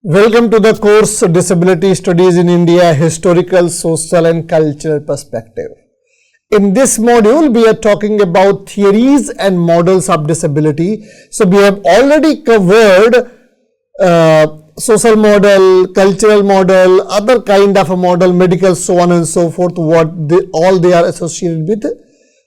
Welcome to the course Disability Studies in India, Historical, Social and Cultural Perspective. In this module, we are talking about theories and models of disability. So, we have already covered social model, cultural model, other kind of a model, medical, so on and so forth, all they are associated with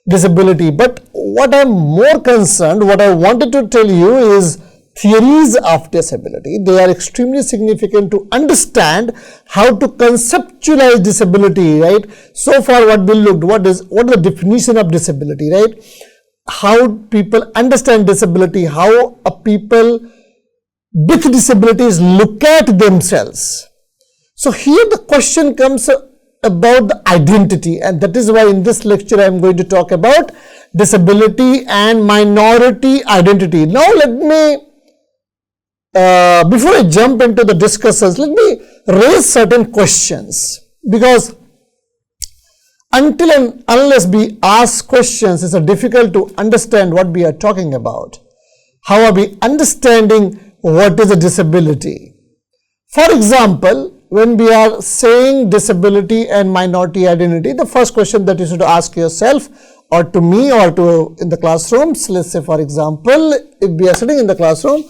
disability. But what I am more concerned, what I wanted to tell you is theories of disability. They are extremely significant to understand how to conceptualize disability, right? So far what we looked, what is the definition of disability, right? How people understand disability, how people with disabilities look at themselves. So here the question comes about the identity, and that is why in this lecture I am going to talk about disability and minority identity. Now let me before I jump into the discussions, let me raise certain questions, because until and unless we ask questions, it's difficult to understand what we are talking about. How are we understanding what is a disability? For example, when we are saying disability and minority identity, the first question that you should ask yourself, or to me, or to in the classrooms, let's say for example, if we are sitting in the classroom,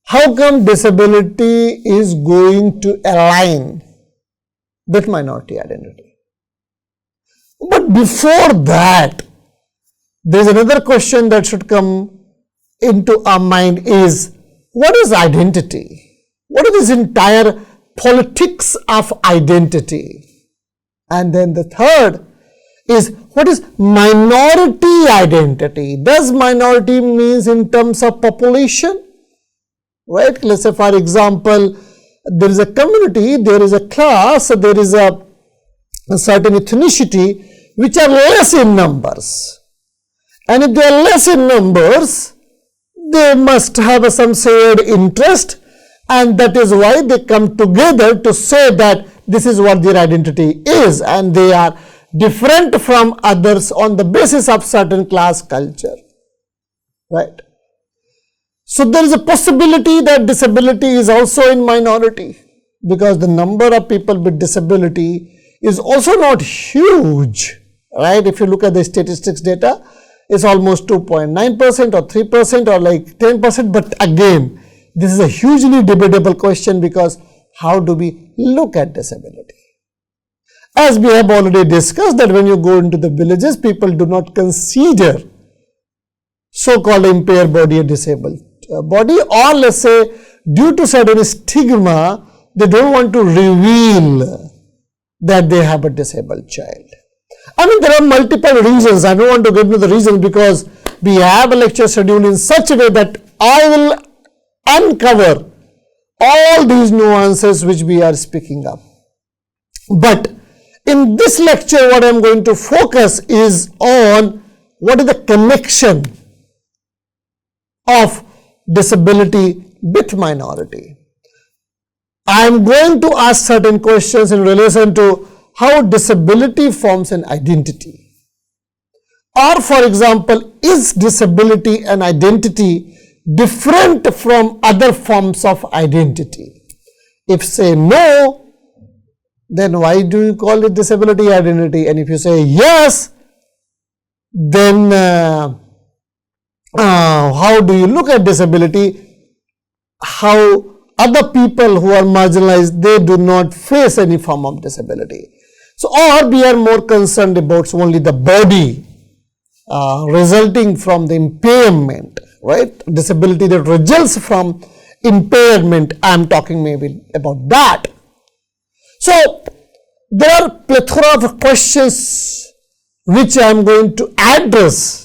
how come disability is going to align with minority identity? But before that, there is another question that should come into our mind is, what is identity? What is this entire politics of identity? And then the third is, what is minority identity? Does minority means in terms of population? Right? Let's say for example, there is a community, there is a class, there is a certain ethnicity which are less in numbers. And if they are less in numbers, they must have some shared interest, and that is why they come together to say that this is what their identity is, and they are different from others on the basis of certain class culture. Right? So there is a possibility that disability is also in minority, because the number of people with disability is also not huge, right? If you look at the statistics data, it's almost 2.9% or 3% or like 10%. But again, this is a hugely debatable question, because how do we look at disability? As we have already discussed, that when you go into the villages, people do not consider so-called impaired body a disabled body, or let's say due to certain stigma, they don't want to reveal that they have a disabled child. I mean, there are multiple reasons. I don't want to get into the reasons, because we have a lecture scheduled in such a way that I will uncover all these nuances which we are speaking of. But in this lecture, what I am going to focus is on what is the connection of disability with minority. I am going to ask certain questions in relation to how disability forms an identity. Or for example, is disability and identity different from other forms of identity? If say no, then why do you call it disability identity? And if you say yes, then how do you look at disability? How other people who are marginalized, they do not face any form of disability. So, or we are more concerned about only the body resulting from the impairment, right? Disability that results from impairment, I am talking maybe about that. So, there are plethora of questions which I am going to address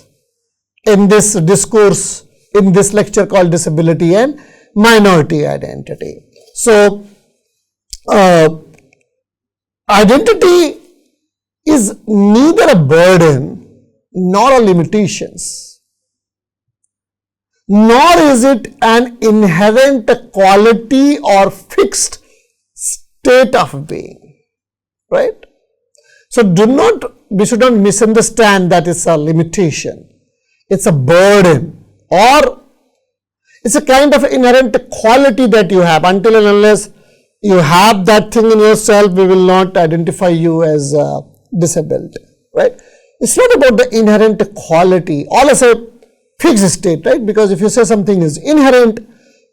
in this discourse, in this lecture called Disability and Minority Identity. So, identity is neither a burden nor a limitations, nor is it an inherent quality or fixed state of being, right? So, we should not misunderstand that it's a limitation. It's a burden, or It's a kind of inherent quality that you have. Until and unless you have that thing in yourself, we will not identify you as disabled, right? It's not about the inherent quality, all as a fixed state, right? Because if you say something is inherent,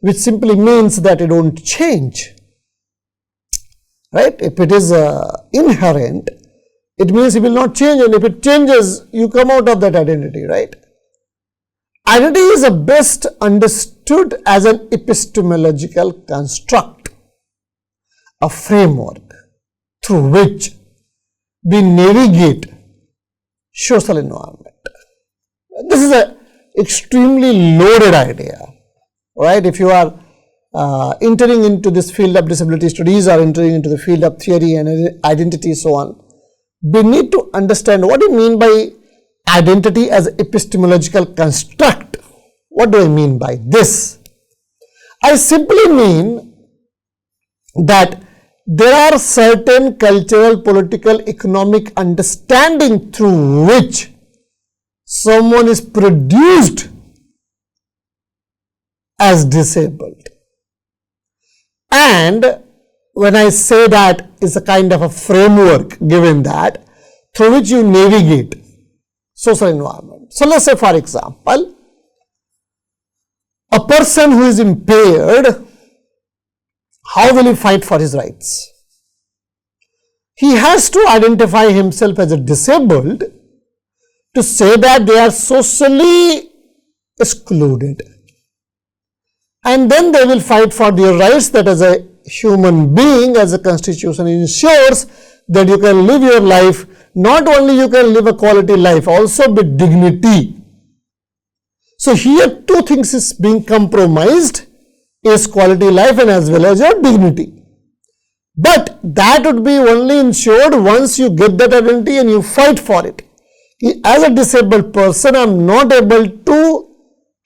which simply means that it won't change, right? If it is inherent, it means it will not change, and if it changes, you come out of that identity, right? Identity is best understood as an epistemological construct, a framework through which we navigate social environment. This is an extremely loaded idea, right? If you are entering into this field of disability studies or entering into the field of theory and identity, so on, we need to understand what do you mean by identity as epistemological construct. What do I mean by this? I simply mean that there are certain cultural, political, economic understanding through which someone is produced as disabled. And when I say that, it's a kind of a framework given that through which you navigate social environment. So let's say, for example, a person who is impaired, how will he fight for his rights? He has to identify himself as a disabled to say that they are socially excluded. And then they will fight for their rights, that as a human being, as a constitution ensures that you can live your life, not only you can live a quality life, also with dignity. So here two things is being compromised, is quality life and as well as your dignity. But that would be only ensured once you get that identity and you fight for it. As a disabled person, I am not able to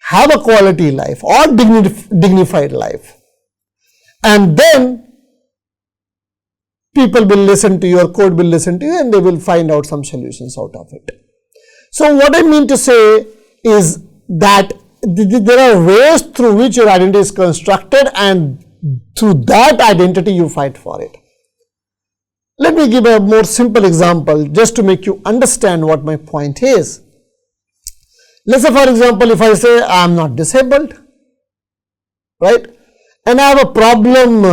have a quality life or dignified life. And then people will listen to you, or court will listen to you, and they will find out some solutions out of it. So what I mean to say is that there are ways through which your identity is constructed, and through that identity you fight for it. Let me give a more simple example just to make you understand what my point is. Let's say, for example, if I say I am not disabled, right, and I have a problem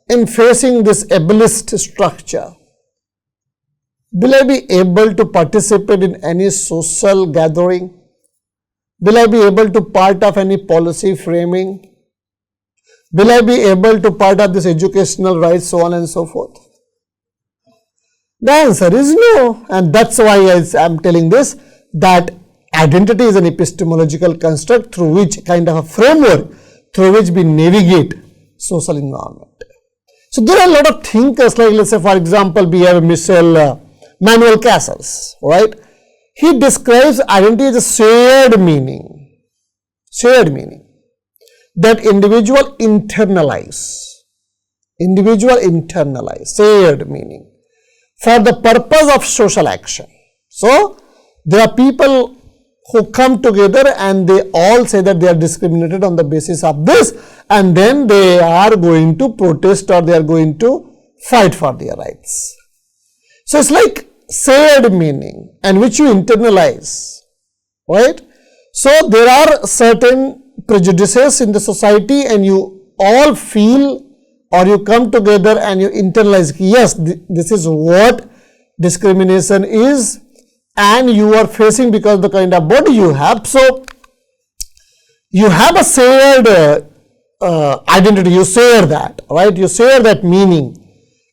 in facing this ableist structure, will I be able to participate in any social gathering? Will I be able to part of any policy framing? Will I be able to part of this educational rights, so on and so forth? The answer is no, and that's why I am telling this, that identity is an epistemological construct through which kind of a framework through which we navigate social environment. So there are a lot of thinkers, like let's say, for example, we have Manuel Castells, right? He describes identity as a shared meaning, that individual internalize, shared meaning for the purpose of social action. So there are people who come together and they all say that they are discriminated on the basis of this, and then they are going to protest or they are going to fight for their rights. So it's like shared meaning, and which you internalize, right? So there are certain prejudices in the society, and you all feel, or you come together and you internalize, yes, this is what discrimination is, and you are facing because of the kind of body you have. So you have a shared identity, you share that, right? You share that meaning.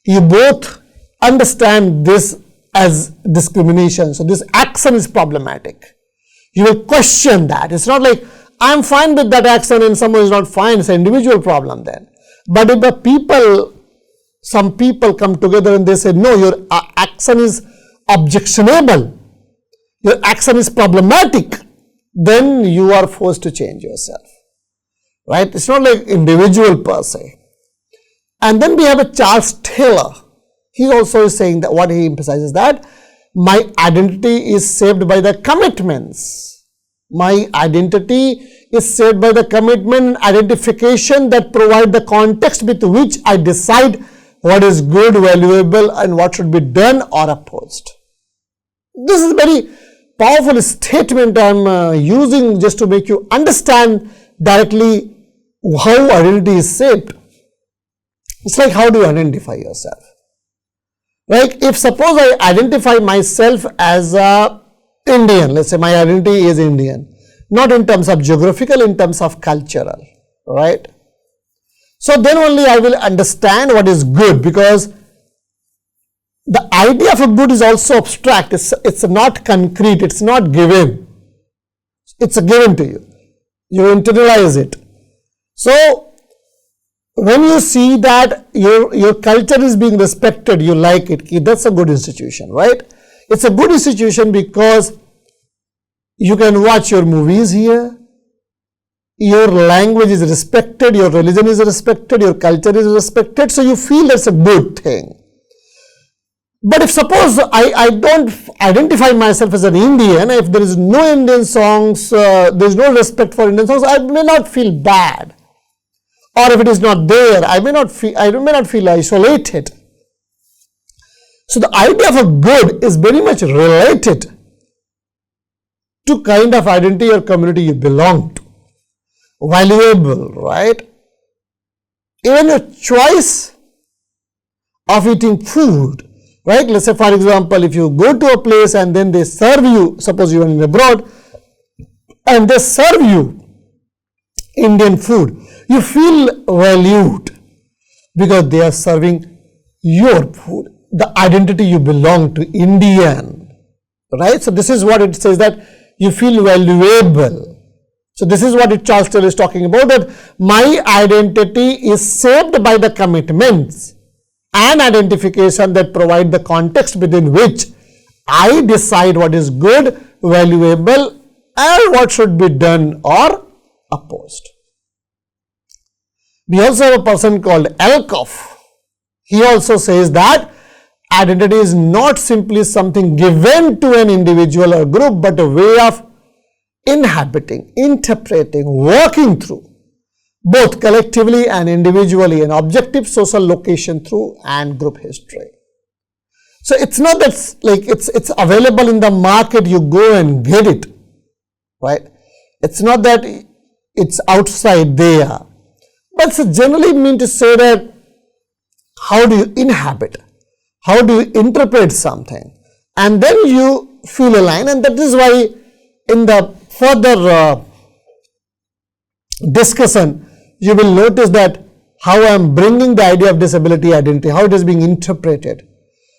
You both understand this as discrimination. So this action is problematic. You will question that. It's not like I am fine with that action and someone is not fine. It's an individual problem then. But if some people come together and they say, no, your action is objectionable, your action is problematic, then you are forced to change yourself, right? It's not like individual per se. And then we have a Charles Taylor. He also is saying that what he emphasizes, that my identity is shaped by the commitments My identity is shaped by the commitment and identification that provide the context with which I decide what is good, valuable, and what should be done or opposed. This is a very powerful statement I am using just to make you understand directly how identity is shaped. It's like, how do you identify yourself? Like, if suppose I identify myself as a Indian, let's say my identity is Indian, not in terms of geographical, in terms of cultural, right? So then only I will understand what is good, because the idea of a good is also abstract. It's not concrete, it's not given. It's a given to you. You internalize it. So when you see that your culture is being respected, you like it, that's a good institution, right? It's a good institution because you can watch your movies here, your language is respected, your religion is respected, your culture is respected, so you feel that's a good thing. But if suppose I don't identify myself as an Indian, if there is no Indian songs, there is no respect for Indian songs, I may not feel bad. Or if it is not there, I may not feel isolated. So the idea of a good is very much related to kind of identity or community you belong to. Valuable, right? Even your choice of eating food, right? Let's say, for example, if you go to a place and then they serve you, suppose you are in abroad, and they serve you Indian food, you feel valued because they are serving your food, the identity you belong to, Indian, right? So this is what it says, that you feel valuable. So this is what Charles Taylor is talking about, that my identity is shaped by the commitments and identification that provide the context within which I decide what is good, valuable, and what should be done or opposed. We also have a person called Elkoff. He also says that identity is not simply something given to an individual or group, but a way of inhabiting, interpreting, working through, both collectively and individually, an objective social location through and group history. So it's not that like it's available in the market, you go and get it, right? It's not that it's outside there, but it's generally mean to say that how do you inhabit, how do you interpret something, and then you feel aligned. And that is why in the further discussion, you will notice that how I am bringing the idea of disability identity, how it is being interpreted,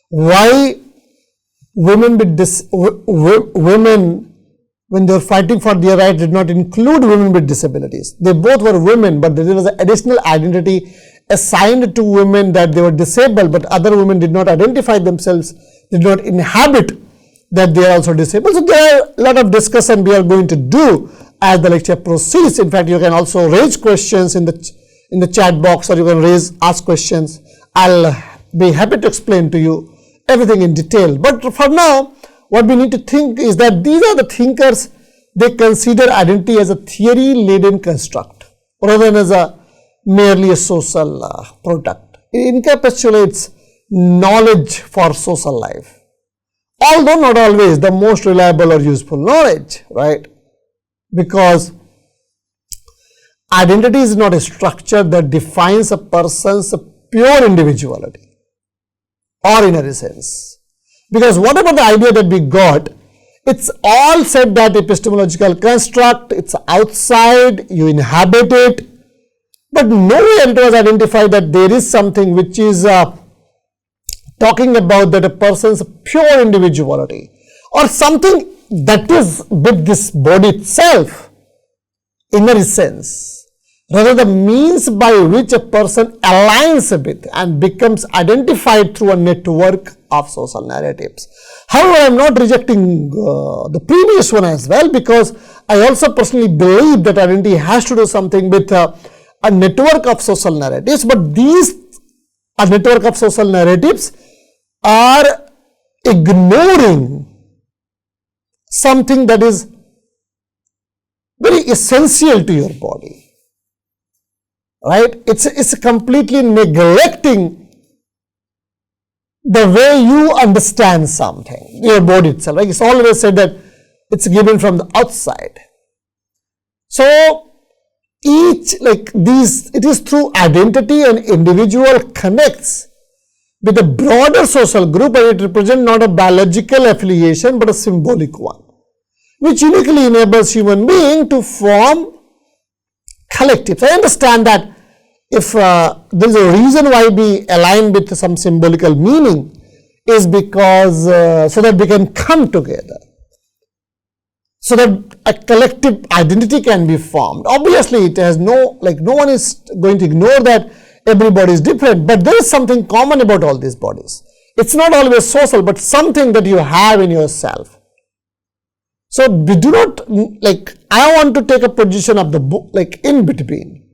why women when they were fighting for their rights did not include women with disabilities. They both were women, but there was an additional identity assigned to women that they were disabled, but other women did not identify themselves, did not inhabit that they are also disabled. So there are a lot of discussion we are going to do as the lecture proceeds. In fact, you can also raise questions in the chat box, or you can ask questions. I'll be happy to explain to you everything in detail. But for now, what we need to think is that these are the thinkers, they consider identity as a theory-laden construct rather than as merely a social product. It encapsulates knowledge for social life, although not always the most reliable or useful knowledge, right? Because identity is not a structure that defines a person's pure individuality or inner essence. Because whatever the idea that we got, it's all said that epistemological construct, it's outside, you inhabit it, but nowhere it was identified that there is something which is talking about that a person's pure individuality, or something that is with this body itself, inner essence, rather the means by which a person aligns with and becomes identified through a network of social narratives. However, I am not rejecting the previous one as well, because I also personally believe that identity has to do something with a network of social narratives, but these a network of social narratives are ignoring something that is very essential to your body, right? It's completely neglecting the way you understand something, your body itself. Like it's always said that it's given from the outside. So it is through identity and individual connects with a broader social group, and it represents not a biological affiliation but a symbolic one, which uniquely enables human being to form collectives. I understand that if there is a reason why we align with some symbolical meaning is because so that we can come together, so that a collective identity can be formed. Obviously, it has no one is going to ignore that everybody is different, but there is something common about all these bodies. It's not always social, but something that you have in yourself. So we do not I want to take a position of the in between.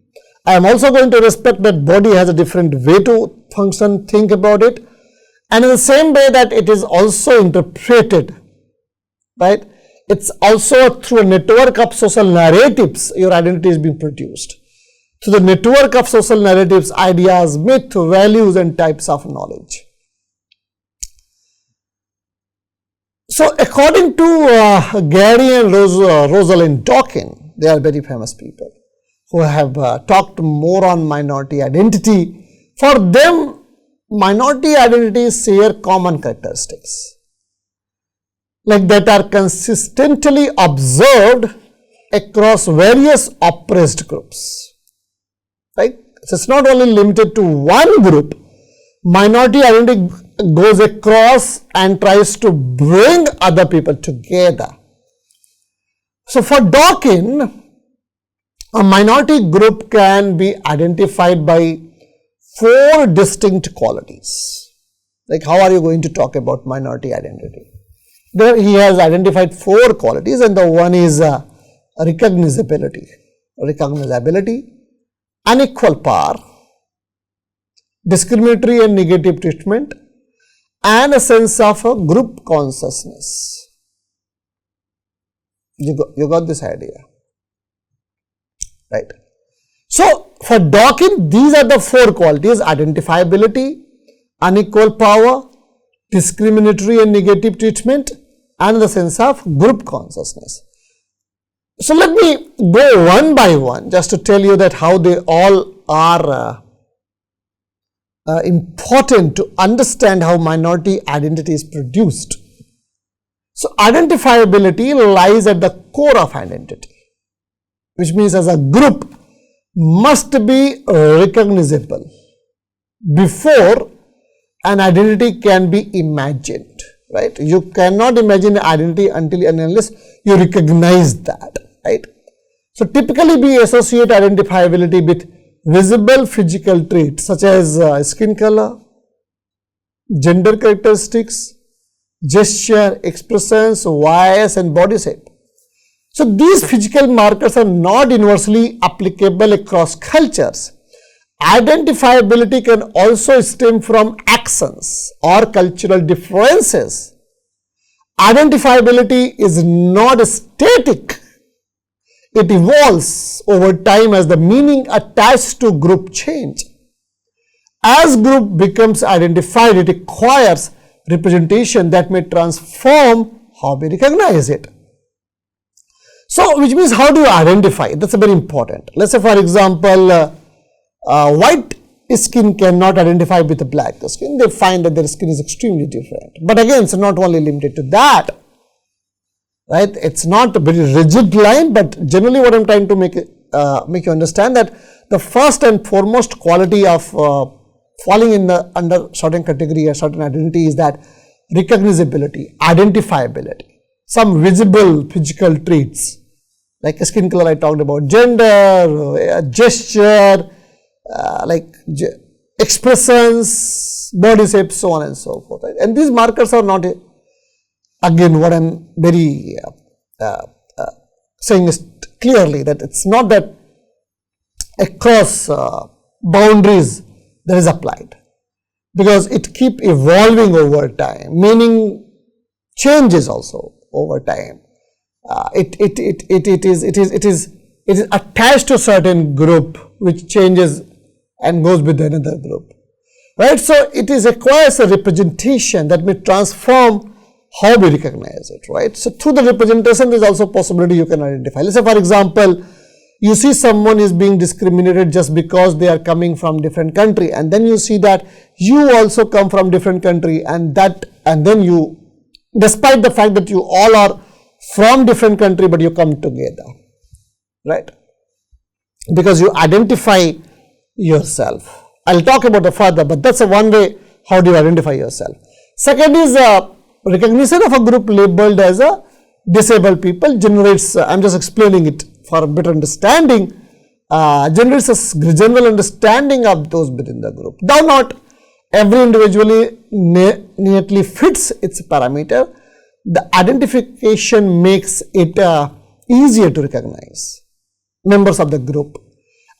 I am also going to respect that body has a different way to function, think about it, and in the same way that it is also interpreted, right? It's also through a network of social narratives your identity is being produced. Through the network of social narratives, ideas, myth, values, and types of knowledge. So, according to Gary and Rosalind Dawkins, they are very famous people who have talked more on minority identity. For them, minority identities share common characteristics, like that are consistently observed across various oppressed groups. Right? So it's not only limited to one group. Minority identity goes across and tries to bring other people together. So for Dawkins, a minority group can be identified by 4 distinct qualities. Like, how are you going to talk about minority identity? There he has identified 4 qualities, and the one is recognizability, unequal power, discriminatory and negative treatment, and a sense of a group consciousness. You got this idea, right? So for Dawkins, these are the 4 qualities: identifiability, unequal power, discriminatory and negative treatment, and the sense of group consciousness. So let me go one by one just to tell you that how they all are important to understand how minority identity is produced. So identifiability lies at the core of identity, which means as a group must be recognizable before an identity can be imagined, right? You cannot imagine an identity until and unless you recognize that, right? So typically we associate identifiability with visible physical traits such as skin color, gender characteristics, gesture, expressions, voice, and body shape. So these physical markers are not universally applicable across cultures. Identifiability can also stem from accents or cultural differences. Identifiability is not static. It evolves over time as the meaning attached to group change. As group becomes identified, it requires representation that may transform how we recognize it. So, which means how do you identify? That's very important. Let's say, for example, white skin cannot identify with the black skin. They find that their skin is extremely different. But again, it's not only limited to that, right? It's not a very rigid line, but generally what I'm trying to make you understand that the first and foremost quality of falling in the under certain category or certain identity is that recognizability, identifiability, some visible physical traits like skin color I talked about, gender, gesture, expressions, body shape, so on and so forth. Right? And these markers are not, again, what I'm very saying is clearly that it's not that across boundaries that is applied, because it keep evolving over time, meaning changes also over time. it is attached to a certain group which changes and goes with another group, right? So it requires a representation that may transform how we recognize it, right? So through the representation, there is also possibility you can identify. Let's say, for example, you see someone is being discriminated just because they are coming from different country, and then you see that you also come from different country, and then you, despite the fact that you all are from different country, but you come together, right? Because you identify yourself. I'll talk about the further, but that's a one way how do you identify yourself. Second is recognition of a group labeled as a disabled people generates, I'm just explaining it for a better understanding, generates a general understanding of those within the group. Though not every individually neatly fits its parameter, the identification makes it easier to recognize members of the group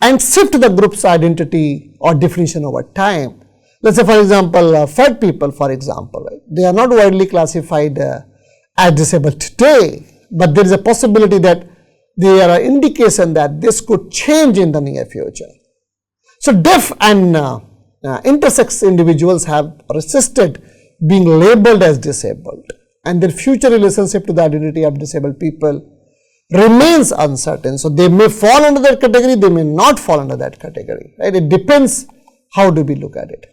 and shift the group's identity or definition over time. Let's say, for example, fat people, for example, right? They are not widely classified as disabled today, but there is a possibility that there are indication that this could change in the near future. So deaf and intersex individuals have resisted being labeled as disabled, and their future relationship to the identity of disabled people remains uncertain. So they may fall under that category, they may not fall under that category, right? It depends how do we look at it.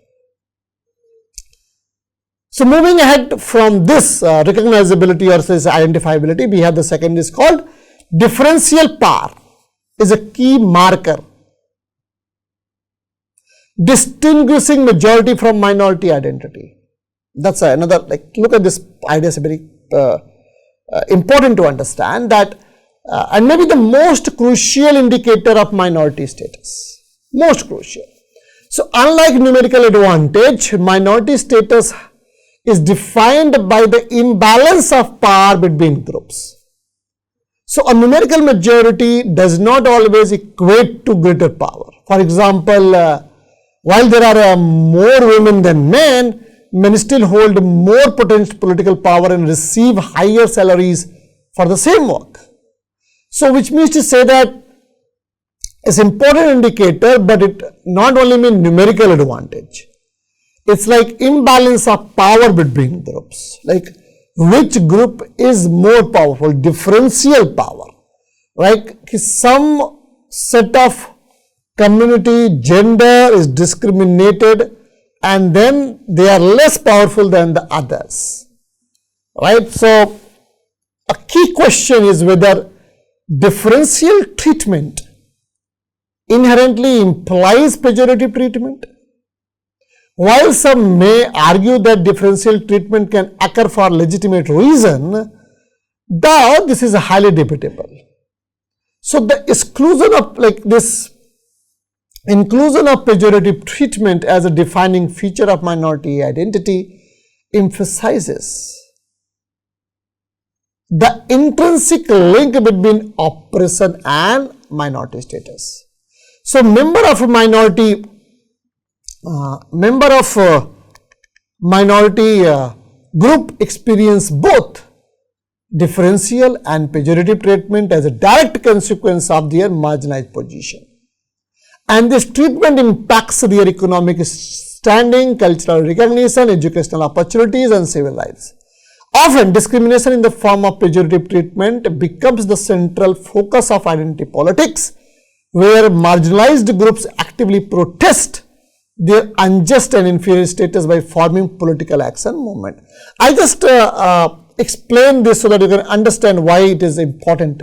So moving ahead from this recognizability or says identifiability, we have the second is called differential power is a key marker distinguishing majority from minority identity. That's another, like, look at this idea is very important to understand that and maybe the most crucial indicator of minority status, most crucial. So unlike numerical advantage, minority status is defined by the imbalance of power between groups. So a numerical majority does not always equate to greater power. For example, while there are more women than men, men still hold more potential political power and receive higher salaries for the same work. So which means to say that it's an important indicator, but it not only means numerical advantage. It's like imbalance of power between groups, like which group is more powerful, differential power, right? Some set of community, gender is discriminated and then they are less powerful than the others, right? So a key question is whether differential treatment inherently implies pejorative treatment. While some may argue that differential treatment can occur for legitimate reason, though this is highly debatable. So the exclusion of inclusion of pejorative treatment as a defining feature of minority identity emphasizes the intrinsic link between oppression and minority status. So member of minority group experience both differential and pejorative treatment as a direct consequence of their marginalized position. And this treatment impacts their economic standing, cultural recognition, educational opportunities and civil rights. Often discrimination in the form of pejorative treatment becomes the central focus of identity politics, where marginalized groups actively protest their unjust and inferior status by forming political action movement. I just explain this so that you can understand why it is important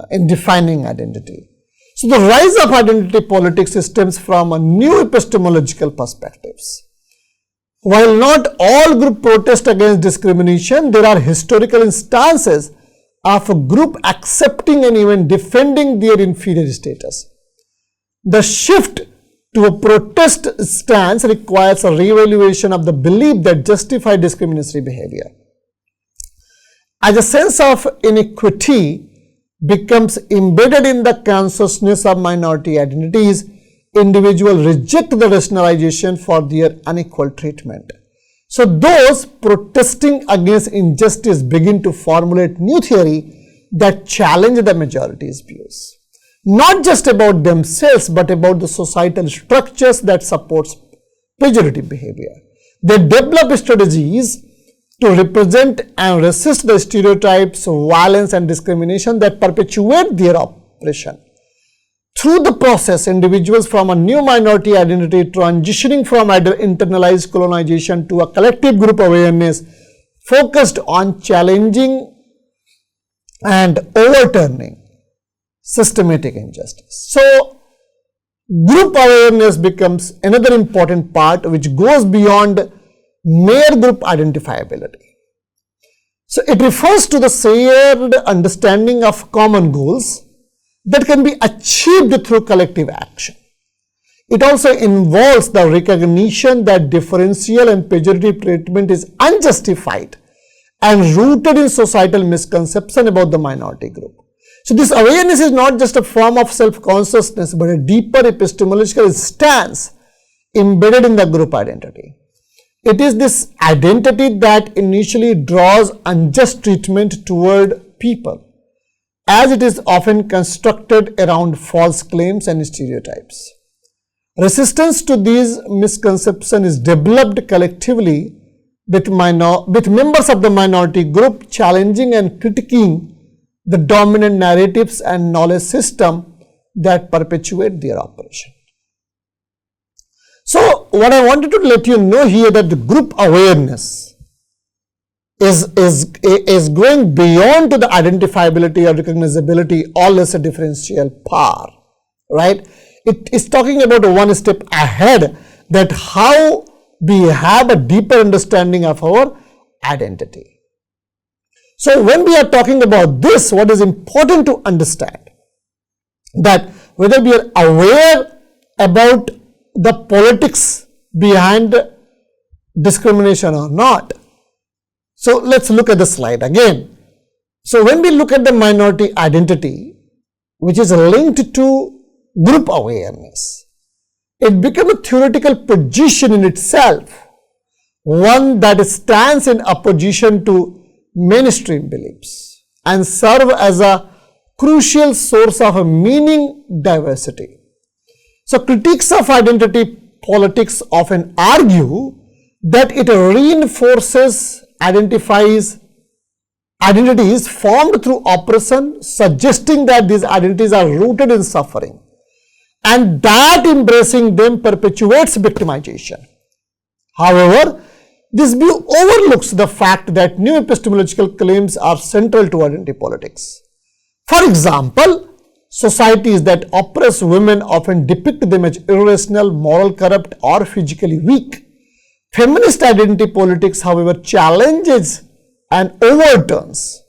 in defining identity. So the rise of identity politics stems from a new epistemological perspectives. While not all group protest against discrimination, there are historical instances of a group accepting and even defending their inferior status. The shift to a protest stance requires a reevaluation of the belief that justified discriminatory behavior. As a sense of inequity becomes embedded in the consciousness of minority identities, individuals reject the rationalization for their unequal treatment. So those protesting against injustice begin to formulate new theory that challenge the majority's views, not just about themselves but about the societal structures that supports pejorative behavior. They develop strategies to represent and resist the stereotypes, violence and discrimination that perpetuate their oppression. Through the process, individuals from a new minority identity transitioning from internalized colonization to a collective group awareness focused on challenging and overturning systematic injustice. So, group awareness becomes another important part which goes beyond mere group identifiability. So, it refers to the shared understanding of common goals that can be achieved through collective action. It also involves the recognition that differential and pejorative treatment is unjustified and rooted in societal misconception about the minority group. So this awareness is not just a form of self-consciousness but a deeper epistemological stance embedded in the group identity. It is this identity that initially draws unjust treatment toward people, as it is often constructed around false claims and stereotypes. Resistance to these misconceptions is developed collectively with members of the minority group challenging and critiquing the dominant narratives and knowledge system that perpetuate their oppression. So, what I wanted to let you know here that the group awareness is going beyond to the identifiability or recognizability or lesser differential power, right? It is talking about one step ahead, that how we have a deeper understanding of our identity. So when we are talking about this, what is important to understand, that whether we are aware about the politics behind discrimination or not. So let's look at the slide again. So when we look at the minority identity, which is linked to group awareness, it becomes a theoretical position in itself, one that stands in opposition to mainstream beliefs and serve as a crucial source of meaning diversity. So critics of identity politics often argue that it reinforces identities formed through oppression, suggesting that these identities are rooted in suffering and that embracing them perpetuates victimization. However, this view overlooks the fact that new epistemological claims are central to identity politics. For example, societies that oppress women often depict them as irrational, moral corrupt, or physically weak. Feminist identity politics, however, challenges and overturns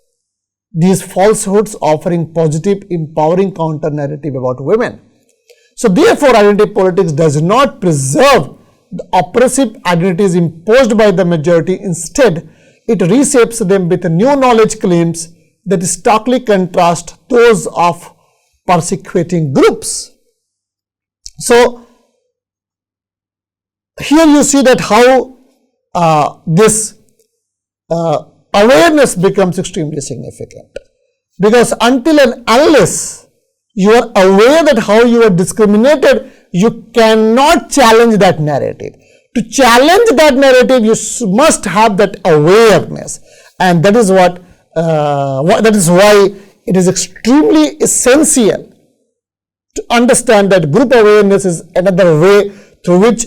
these falsehoods, offering positive, empowering counter-narrative about women. So, therefore, identity politics does not preserve the oppressive identities imposed by the majority. Instead, it reshapes them with new knowledge claims that starkly contrast those of persecuting groups. So, here you see that how this awareness becomes extremely significant, because until and unless you are aware that how you are discriminated, you cannot challenge that narrative. To challenge that narrative, you must have that awareness, and that is that is why it is extremely essential to understand that group awareness is another way through which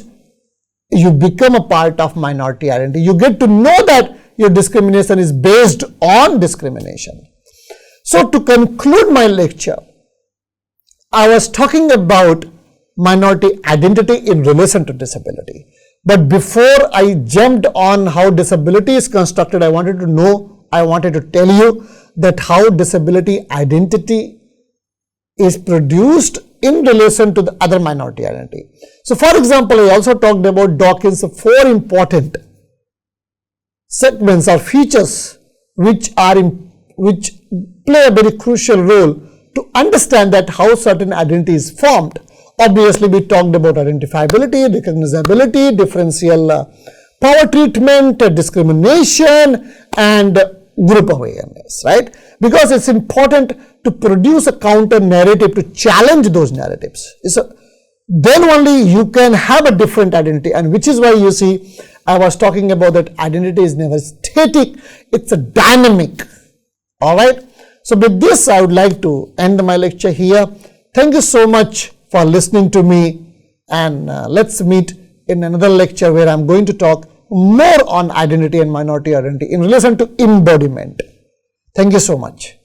you become a part of minority identity. You get to know that your discrimination is based on discrimination. So, to conclude my lecture, I was talking about minority identity in relation to disability. But before I jumped on how disability is constructed, I wanted to tell you that how disability identity is produced in relation to the other minority identity. So, for example, I also talked about Dawkins' 4 important segments or features which play a very crucial role to understand that how certain identity is formed. Obviously, we talked about identifiability, recognizability, differential power treatment, discrimination, and group awareness, right? Because it's important to produce a counter narrative to challenge those narratives. Then only you can have a different identity, and which is why you see I was talking about that identity is never static, it's a dynamic. All right. So with this, I would like to end my lecture here. Thank you so much for listening to me, and let's meet in another lecture where I'm going to talk more on identity and minority identity in relation to embodiment. Thank you so much.